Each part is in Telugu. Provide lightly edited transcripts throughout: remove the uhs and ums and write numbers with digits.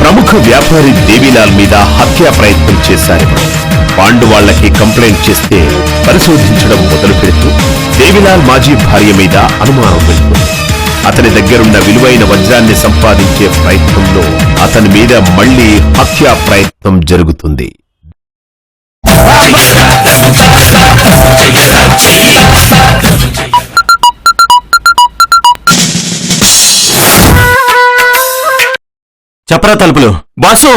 ప్రముఖ వ్యాపారి దేవీలాల్ మీద హత్యా ప్రయత్నం చేశారు. పాండువాళ్లకి కంప్లైంట్ చేస్తే పరిశోధించడం మొదలు పెడుతూ దేవీలాల్ మాజీ భార్య మీద అనుమానం వెళ్తుంది. అతని దగ్గరున్న విలువైన వజ్రాన్ని సంపాదించే ప్రయత్నంలో అతని మీద మళ్లీ హత్యా ప్రయత్నం జరుగుతుంది. చెప్పరా తలుపులు. బాసు,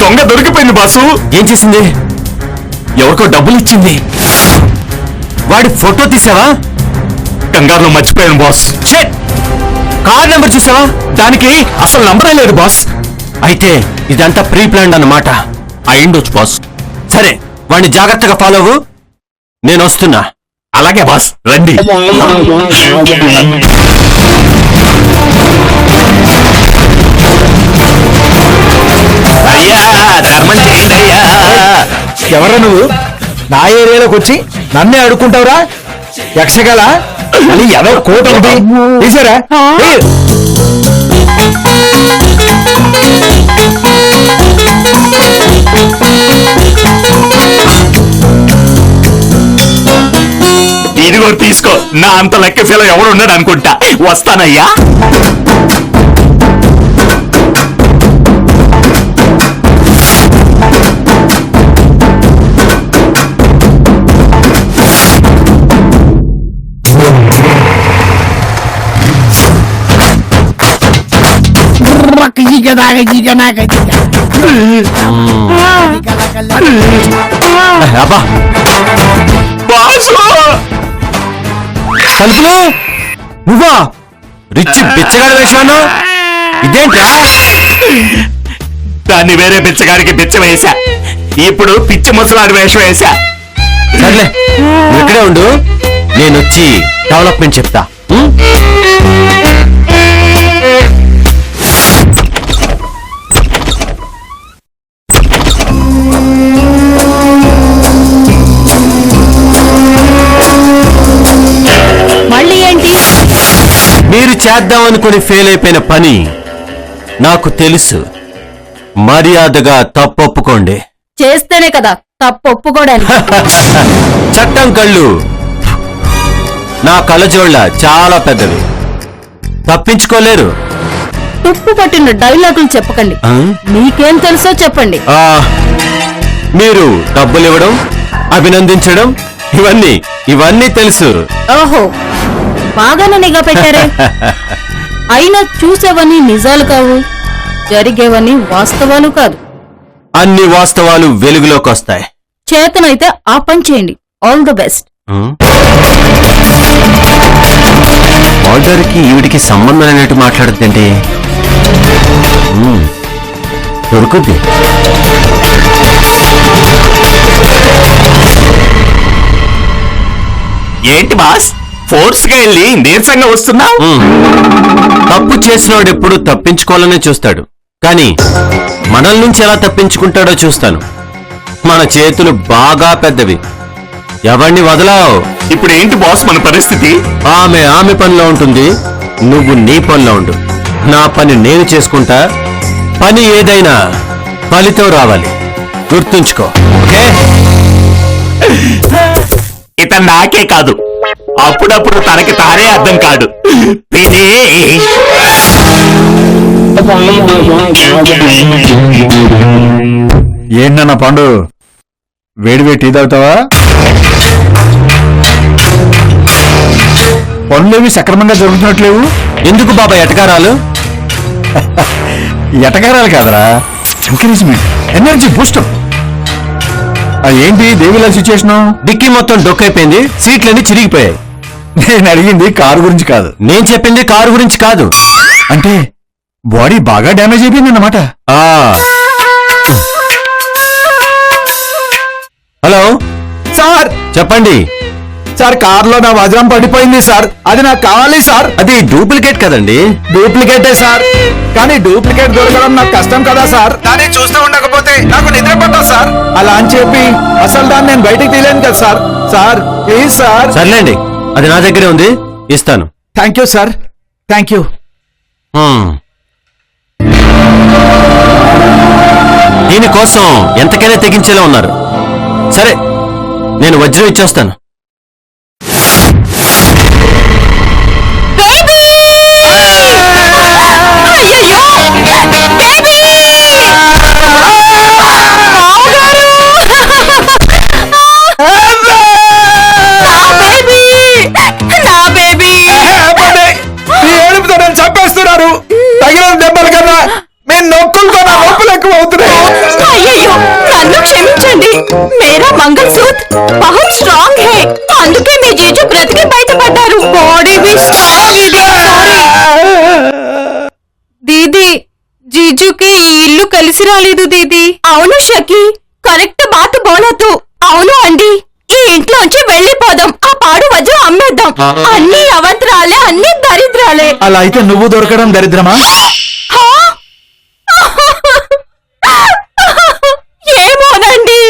దొంగ దొరికిపోయింది బాసు. ఏం చేసింది? ఎవరికో డబ్బులు ఇచ్చింది. వాడి ఫోటో తీసావా? కంగారులో మర్చిపోయాను బాస్. షిట్! కార్ నెంబర్ చూసావా? దానికి అసలు నంబరే లేదు బాస్. అయితే ఇదంతా ప్రీ ప్లాన్డ్ అన్నమాట. అయిండొచ్చు బాస్. సరే, వాడిని జాగ్రత్తగా ఫాలో అవ్వు. నేను వస్తున్నా. అలాగే బాస్, రండి. ఎవరా నువ్వు? నా ఏరియాలోకి వచ్చి నన్నే అడుక్కుంటావురా? యక్షగల అని ఎవరు కోట ఉంది తీసారా? ఇదిగో తీసుకో. నా అంత లెక్క ఫీల్ ఎవడు ఉన్నాడు అనుకుంటా. వస్తానయ్యా. అబ్బా, తలుపులు నువ్వా? రిచ్ బిచ్చగాడి వేషాను ఇదేంట్రా? దాన్ని వేరే బిచ్చగాడికి బిచ్చ వేశా. ఇప్పుడు పిచ్చి ముసలాడి వేషం వేశా. సర్లే, నువ్వు ఇక్కడే ఉండు. నేను వచ్చి డెవలప్మెంట్ చెప్తా. మళ్ళీ ఏంటి? మీరు చేద్దామనుకుని ఫెయిల్ అయిపోయిన పని నాకు తెలుసు. మర్యాదగా తప్పొప్పుకోండి. చేస్తేనే కదా తప్పు ఒప్పుకోవడానికి. చట్టం కళ్ళు నా కళ్ళజోళ్ళ చాలా పెద్దవి. తప్పించుకోలేరు. తుప్పు పట్టిన డైలాగులు చెప్పకండి. ఆ? మీకేం తెలుసో చెప్పండి. మీరు డబ్బులు ఇవ్వడం, అభినందించడం, ఇవన్నీ తెలుసు. ఓహో, బాగానే నిఘా పెట్టారే. అయినా చూసేవన్నీ నిజాలు కావు, జరిగేవన్నీ వాస్తవాలు కాదు. అన్ని వాస్తవాలు వెలుగులోకి వస్తాయి. చేతనైతే ఆ పని చేయండి. All the best. ఆర్డర్కి ఈవిడికి సంబంధం అనేట్టు మాట్లాడుతుందండి. దొరుకుద్ది. ఏంటి బాస్, ఫోర్స్ గా వెళ్ళి నీరసంగా వస్తున్నా? తప్పు చేసినోడు ఎప్పుడు తప్పించుకోవాలనే చూస్తాడు, కానీ మనల్ నుంచి ఎలా తప్పించుకుంటాడో చూస్తాను. మన చేతులు బాగా పెద్దవి. ఎవరిని వదలావు? ఇప్పుడు ఏంటి బాస్ మన పరిస్థితి? ఆమె పనిలో ఉంటుంది, నువ్వు నీ పనిలో ఉండు. నా పని నేను చేసుకుంటా. పని ఏదైనా ఫలితం రావాలి, గుర్తుంచుకో. ఓకే? ఇతను నాకే కాదు, అప్పుడప్పుడు తనకి తానే అర్థం కాడు. ఏంటన్న పండు, వేడి టీ తాగుతావా? పనులేవి సక్రమంగా జరుగుతున్నట్లేవు. ఎందుకు బాబా ఎటకారాలు? ఎటకారాలు కాదరా, ఎంకరేజ్మెంట్, ఎనర్జీ బూస్టర్. ఏంటి దేవిలాల్ సిచ్యుయేషన్? డిక్కీ మొత్తం డొక్కైపోయింది, సీట్లన్నీ చిరిగిపోయాయి. నేను అడిగింది కారు గురించి కాదు. నేను చెప్పింది కారు గురించి కాదు. అంటే బాడీ బాగా డ్యామేజ్ అయిపోయింది అన్నమాట. హలో సార్, చెప్పండి సార్. కారులో నా వజ్రం పడిపోయింది సార్, అది నాకు కావాలి సార్. అది డూప్లికేట్ కదండి. డూప్లికేటే సార్, కానీ డూప్లికేట్ దొరకడం నాకు కష్టం కదా సార్. దాన్ని చూస్తూ ఉండకపోతే నాకు నిద్ర పట్టదు సార్. అలా అని చెప్పి అసలు దాన్ని నేను బయటికి తీయలేను కదా సార్. Sir please sir. సర్లేండి, అది నా దగ్గరే ఉంది, ఇస్తాను. Thank you sir, thank you. దీనికోసం ఎంతకైనా తెగించేలా ఉన్నారు. సరే, నేను వజ్రం ఇచ్చేస్తాను. చంపేస్తున్నారు. తగిన దెబ్బల కన్నా మీ నొప్పులతో నా నొప్పులు ఎక్కువ అవుతున్నాయి. అయ్యయ్యో, నన్ను క్షమించండి. మేరా మంగళసూత్ర బహుత్ స్ట్రాంగ్ హై, అందుకే మీ జీజు బ్రతికి బయటపడ్డారు. బాడీ भी స్ట్రాంగ్ ఇది. దీది, జీజుకి ఈ ఇల్లు కలిసి రాలేదు దీది. అవును షకి, కరెక్ట్ బాత్ బోలతు. అవును అండి, ఈ ఇంట్లోంచి వెళ్ళిపోదాం. ఆ పాడు వజ్రం అమ్మేద్దాం. అన్ని అవంతరాలే, అన్ని దరిద్రాలే. అలా అయితే నువ్వు దొరకడం దరిద్రమా? ఏమోనండి,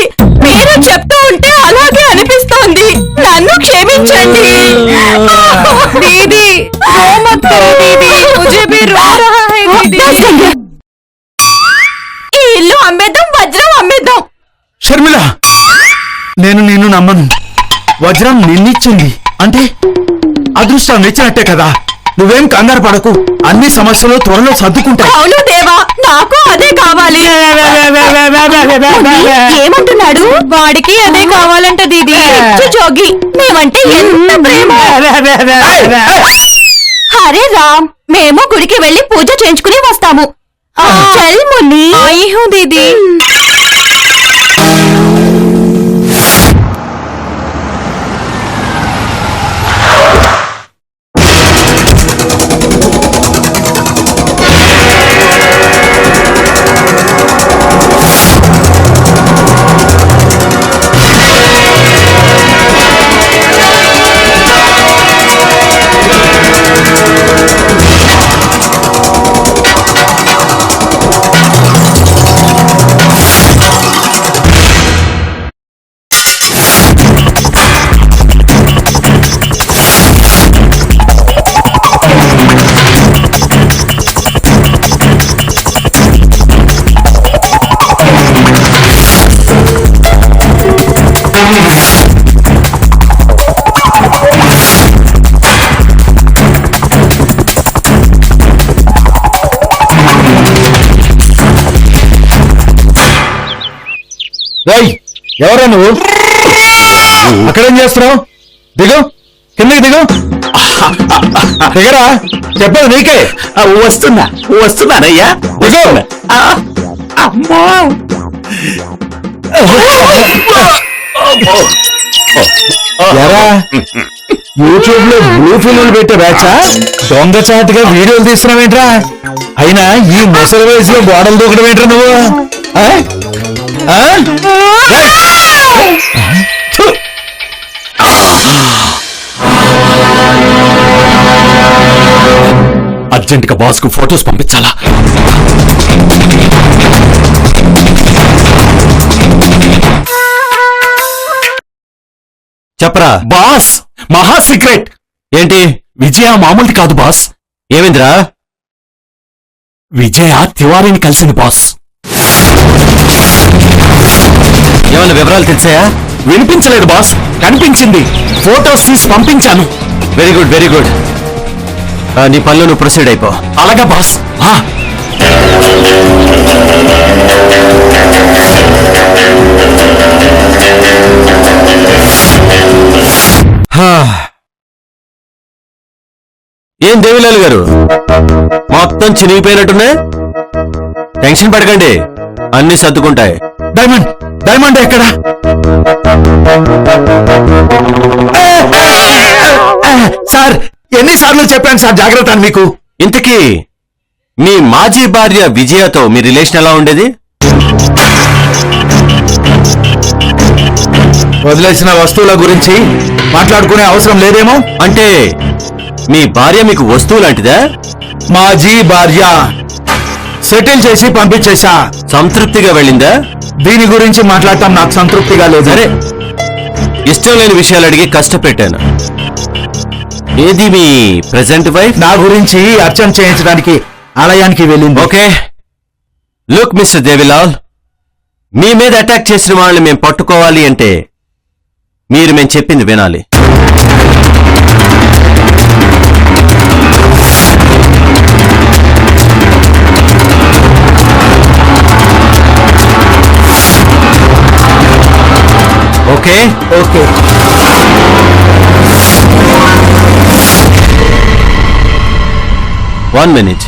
మీరు చెప్తూ ఉంటే అలాగే అనిపిస్తోంది. నన్ను క్షమించండి. దీది, रो मत करो दीदी, मुझे भी रो रहा है दीदी. ఈ ఇల్లు అమ్మేద్దాం, వజ్రం అమ్మేద్దాం. షర్మిల, నేను నిన్ను నమ్మను. వజ్రం నిన్నిచ్చింది అంటే అదృష్టం ఇచ్చినట్టే కదా. నువ్వేం కంగారు పడకు, అన్ని సమస్యలు త్వరలో సర్దుకుంటాయి. అవును దేవా, నాకు అదే కావాలి. ఏమంటున్నాడు? వాడికి అదే కావాలంట దీది. పిచ్చి జోగి, మేమంటే ఎంత ప్రేమ. హరే రామ్, మేము గుడికి వెళ్లి పూజ చేయించుకుని వస్తాము. చల్ ముని. आई हूँ दीदी. ఎవరా నువ్వు? అక్కడేం చేస్తున్నావు? దిగు, కిందకి దిగు. దిగరా, చెప్పదు నీకే. వస్తున్నానయ్యా. దిగు. ఎరా, యూట్యూబ్ లో బ్లూ ఫిల్మ్లు పెట్టే బ్యాచా? దొంగచాటుగా వీడియోలు తీస్తున్నావేంట్రా? అయినా ఈ ముసలి వయసులో గోడలు దూకడం ఏంట్రా నువ్వు? అర్జెంట్ గా బాస్ కు ఫోటోస్ పంపించాలా? చెప్పరా బాస్, మహా సీక్రెట్. ఏంటి? విజయ మామూలుది కాదు బాస్. ఏమిందిరా? విజయ తివారీని కలిసింది బాస్. ఏమన్నా వివరాలు తెలిసాయా? వినిపించలేదు బాస్, కనిపించింది. ఫోటోస్ తీసి పంపించాను. Very good, very good. నీ పనిలో నువ్వు ప్రొసీడ్ అయిపో. అలాగా బాస్. ఏం దేవిలాల్ గారు, మొత్తం చినిగిపోయినట్టున్నా? టెన్షన్ పడకండి, అన్ని సర్దుకుంటాయి. డైమండ్, డైమండ్ ఎక్కడ? సార్, ఎన్నిసార్లు చెప్పాను సార్ జాగ్రత్త అని మీకు. ఇంతకీ మీ మాజీ భార్య విజయతో మీ రిలేషన్ ఎలా ఉండేది? వదిలేసిన వస్తువుల గురించి మాట్లాడుకునే అవసరం లేదేమో. అంటే మీ భార్య మీకు వస్తువు లాంటిదా? మాజీ భార్య సెటిల్ చేసి పంపించేశా. సంతృప్తిగా వెళ్ళిందా? దీని గురించి మాట్లాడటం నాకు సంతృప్తిగా లేదు. సరే, ఇష్టం లేని విషయాలు అడిగి కష్టపెట్టాను. ఏది మీ ప్రెజెంట్ వైఫ్? నా గురించి అర్చన చేయించడానికి ఆలయానికి వెళ్ళింది. ఓకే, లుక్ మిస్టర్ దేవిలాల్, మీ మీద అటాక్ చేసిన వాళ్ళని మేము పట్టుకోవాలి అంటే మీరు మేము చెప్పింది వినాలి. Okay okay 1 minute.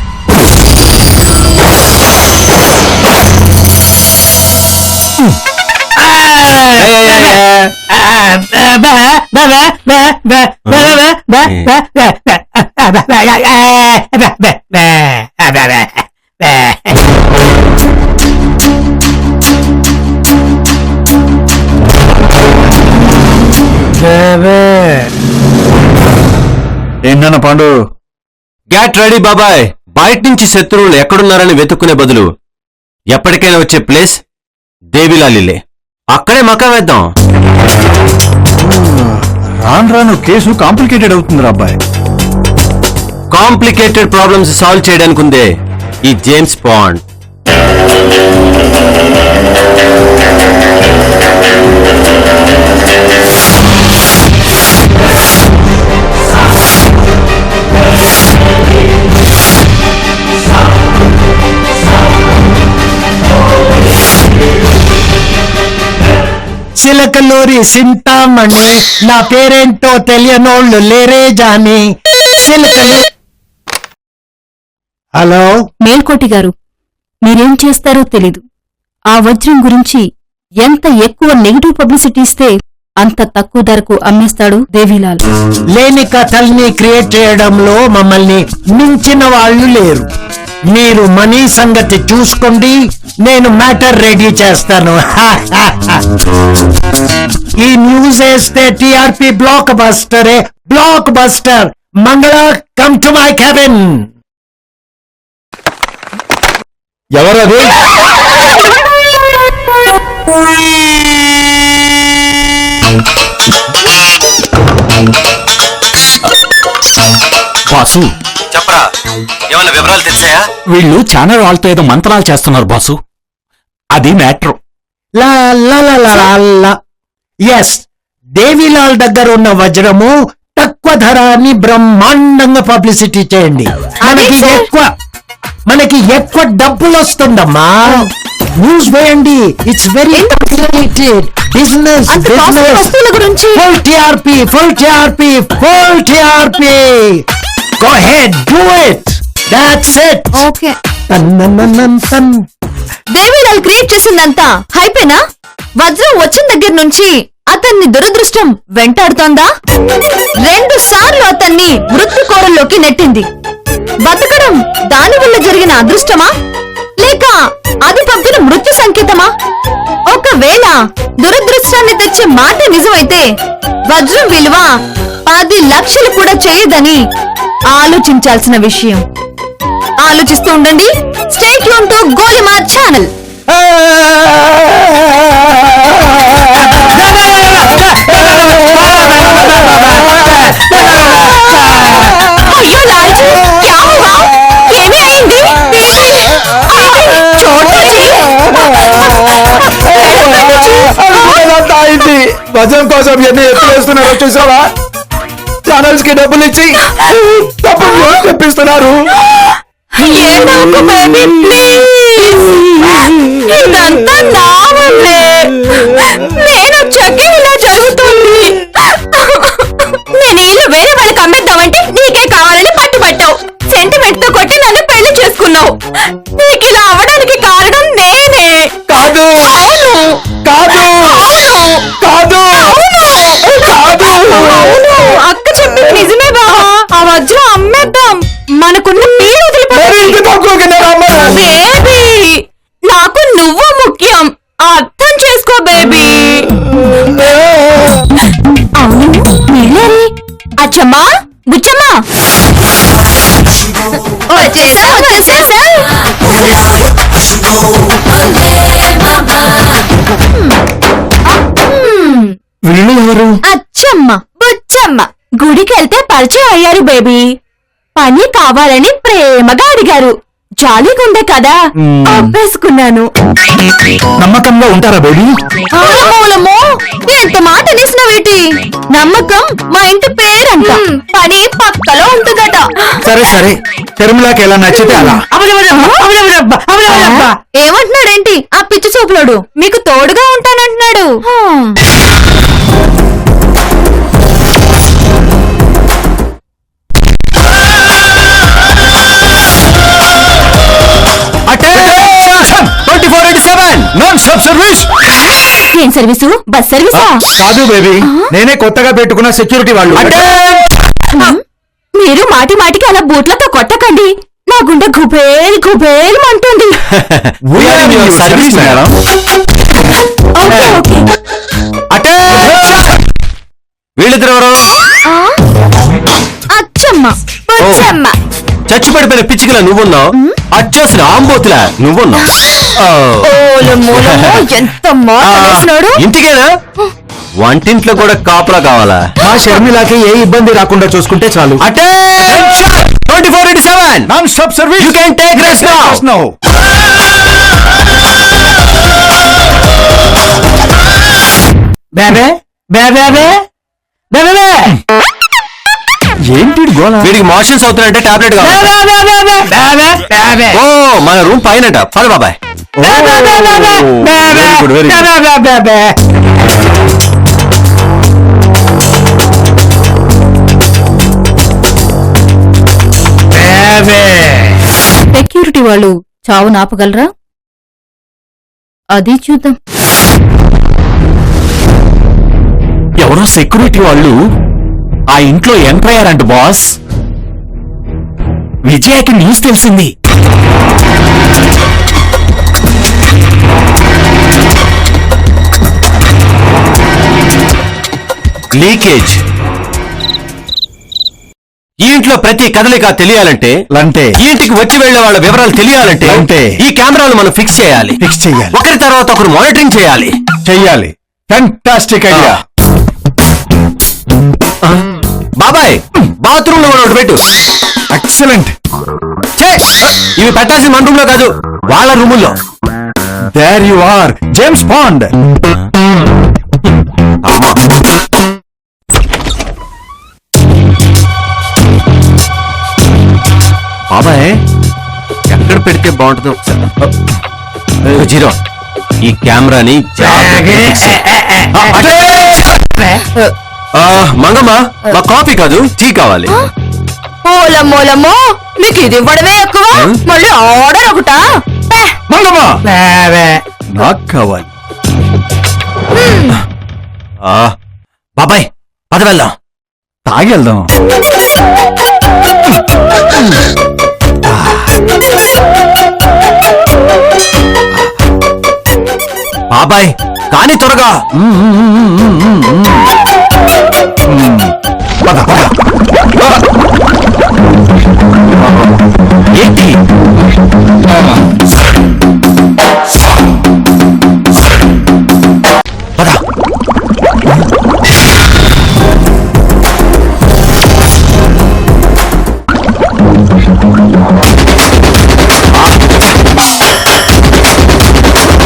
ఏంటన్న పాండు? గ్యాట్ రెడీ బాబాయ్. బయట నుంచి శత్రువులు ఎక్కడున్నారని వెతుక్కునే బదులు ఎప్పటికైనా వచ్చే ప్లేస్ దేవిలాలిలే. అక్కడే మకా వేద్దాం. రాను రాను కేసు కాంప్లికేటెడ్ అవుతుంది అబ్బాయి. కాంప్లికేటెడ్ ప్రాబ్లమ్స్ సాల్వ్ చేయడానికి ఉందే ఈ జేమ్స్ బాండ్. చిలకలూరి సింతామణి, నా పేరేంటో తెలియనోళ్ళు లేరే జాని. చిలకలు. హలో, మేల్కోటి గారు, మీరేం చేస్తారో తెలీదు. ఆ వజ్రం గురించి ఎంత ఎక్కువ నెగిటివ్ పబ్లిసిటీ ఇస్తే అంత తక్కువ ధరకు అమ్మేస్తాడు దేవిలాల్. లేని కథల్ని క్రియేట్ చేయడంలో మమ్మల్ని మించిన వాళ్ళు లేరు. మీరు మనీ సంగతి చూసుకోండి, నేను మ్యాటర్ రెడీ చేస్తాను. ఈ న్యూస్ వేస్తే టిఆర్పి బ్లాక్ బస్టరే, బ్లాక్ బస్టర్. మంగళ, కమ్ టు మై క్యాబిన్. ఎవరది? బాసు, చెప్పరా, ఏమైనా వివరాలు తెచ్చాయా? వీళ్ళు ఛానల్ వాళ్ళతో ఏదో మంత్రాలు చేస్తున్నారు బాసు. అది మ్యాటర్. లా లా లా లా లా లా. ఎస్, దేవిలాల్ దగ్గర ఉన్న వజ్రము తక్కువ ధర అని బ్రహ్మాండంగా పబ్లిసిటీ చేయండి. మనకి ఎక్కువ డబ్బులు వస్తుందమ్మా. న్యూస్ వేయండి. It's very complicated business. వస్తువుల గురించి full TRP, full TRP, full TRP. Go head, do it. That's it. Okay. తన్. దేవిలాల్ క్రియేట్ చేసిందంతా హైపేనా? వజ్రం వచ్చిన దగ్గర నుంచి అతన్ని దురదృష్టం వెంటాడుతోందా? 2 సార్లు అతన్ని మృత్యు కోరల్లోకి నెట్టింది. బతకడం దాని వల్ల జరిగిన అదృష్టమా, లేక అది పంపిన మృత్యు సంకేతమా? ఒకవేళ దురదృష్టాన్ని తెచ్చే మాట నిజమైతే వజ్రం విలువ 10 లక్షలు కూడా చేయదని ఆలోచించాల్సిన విషయం. ఆలోచిస్తూ ఉండండి. Stay tune to Golimaar channel. అయ్యో లాల్జీ, క్యా హువా? ఏమీ అయింది? అయింది. వజం కోసం ఎన్ని ఎత్తులు వేస్తున్నారో చూసావా? ఛానల్స్ కి డబ్బులు ఇచ్చి తప్పులు చెప్పిస్తున్నారు. ఏడవకు బేబీ, ప్లీజ్. ఇదంతా నా వల్లే. నేను వచ్చాకే ఇలా జరుగుతుంది. నేను ఇల్లు వేరే వాళ్ళకి అమ్మేద్దామంటే నీకే కావాలని పట్టుబట్టావు. సెంటిమెంట్ తో కొట్టి నన్ను పెళ్లి చేసుకున్నావు. నీకు ఇలా అవ్వడానికి కారణం నేనే. కాదు అవును, కాదు అవును, కాదు అవును. అక్క చెప్పింది నిజమే బావా. ఆ వజ్రం అమ్మేద్దాం. మనకున్న పేరు బేబీ, నాకు నువ్వు ముఖ్యం. అర్థం చేసుకో బేబీ. అవును, నీళ్ళని అచ్చమ్మా, బుచ్చమ్మా వచ్చేసా. వీళ్ళు ఎవరు? అచ్చమ్మ, బుచ్చమ్మ గుడికెళ్తే పరిచయం అయ్యారు బేబీ. పని కావాలని ప్రేమగా అడిగారు. జాలీగుండే కదా అబ్బేసుకున్నాను. నమ్మకంగా ఉంటారా బేబీ? మూలమో ఎంత మాట అనేసినవేటి? నమ్మకం మా ఇంటి పేరంట, పని పక్కలో ఉంటుందట. సరే సరే, తిరుమలకి ఎలా నచ్చితే అలా. ఏమంటున్నాడేంటి ఆ పిచ్చి చూపులోడు? మీకు తోడుగా ఉంటానంటున్నాడు. ఏం సర్వీసు? బస్ సర్వీసా? కాదు బేబీ, నేనే కొత్తగా పెట్టుకున్న సెక్యూరిటీ వాళ్ళు. మీరు మాటి మాటికి అలా బూట్లతో కొట్టకండి, నా గుండె గుబేలు గుబేలు అంటుంది. Service madam. Okay okay. వీళ్ళిద్దరు ఎవరు? అచ్చమ్మ పుచ్చమ్మ. చచ్చి పడిపోయిన పిచ్చికిలా నువ్వున్నావు, అచ్చోసిన ఆంబోతులా నువ్వున్నావు. ఎంత మాట్లాడు. ఇంటికేనా? వంటింట్లో కూడా కాపులా కావాలా? మా షర్మిలాకి ఏ ఇబ్బంది రాకుండా చూసుకుంటే చాలు. 24/7 non stop service. You can take rest now. బేబే బేబే బేబే ఏంటి గోళ? వీడికి మోషన్స్ అవుతున్నాయంటే టాబ్లెట్ కావాలి. ఓ మన రూమ్ పైనట. పద బాబాయ్. Very good, very good. Security వాళ్ళు చావు నాపగలరా? అది చూద్దాం. ఎవరో సెక్యూరిటీ వాళ్ళు ఆ ఇంట్లో ఎంటర్ అయ్యారంట బాస్. విజయకి న్యూస్ తెలిసింది. లీకేజ్. ఈ ఇంట్లో ప్రతి కదలిక తెలియాలంటే, ఈ ఇంటికి వచ్చి వెళ్లే వాళ్ళ వివరాలు తెలియాలంటే ఈ కెమెరాలు మనం ఫిక్స్ చేయాలి. ఒకరి తర్వాత ఒకరు మానిటరింగ్ చేయాలి. Fantastic idea. బాబాయ్, బాత్రూమ్ లో ఒకటి పెట్టు. ఎక్సలెంట్. ఇవి పెట్టాల్సిన మన రూమ్ లో కాదు, వాళ్ళ రూముల్లో. There you are, James Bond. బాబాయ్, ఎక్కడ పెడితే బాగుంటుందో ఒకసారి. జీరో, ఈ కెమెరాని మంగమ్మ, మా కాఫీ కాదు టీ కావాలి. మూలమో నీకు ఇది ఇవ్వడమే ఎక్కువ, మళ్ళీ ఆర్డర్ ఒకటా? మంగమ్మ, నాకు కావాలి. బాబాయ్, పద వెళ్దాం. తాగి వెళ్దాం. బాబాయ్, కానీ త్వరగా. ఏంటి? పద.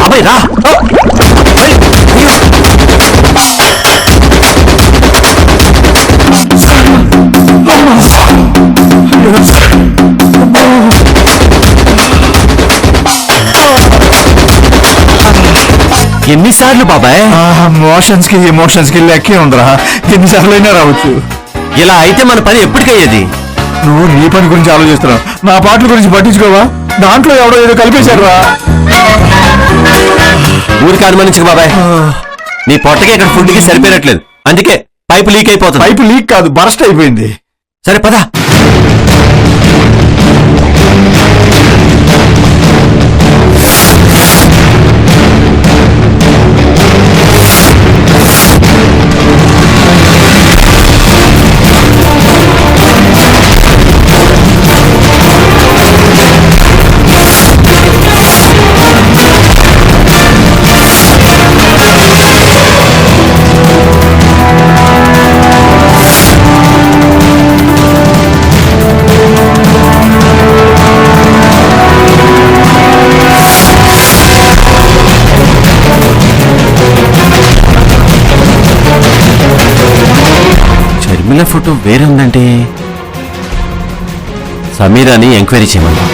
బాబాయ్ రా. ఎన్నిసార్లు బాబాయ్? మోషన్స్ కి ఎమోషన్స్ కి లెక్కే ఉండరా, ఎన్నిసార్లు అయినా రావచ్చు. ఇలా అయితే మన పని ఎప్పటికయ్యేది? నువ్వు నీ పని గురించి ఆలోచిస్తున్నావు, నా పాటల గురించి పట్టించుకోవా? దాంట్లో ఎవడో ఏదో కలిపేశారు రా. ఊరికి అనుమానించక బాబాయ్, నీ పొట్టకి ఇక్కడ ఫుడ్ కి సరిపోయినట్లేదు, అందుకే పైపు లీక్ అయిపోతుంది. పైపు లీక్ కాదు, బరస్ట్ అయిపోయింది. సరే పద. షర్మిల ఫోటో వేరే ఉందంటే సమీరాని ఎంక్వైరీ చేయమన్నా.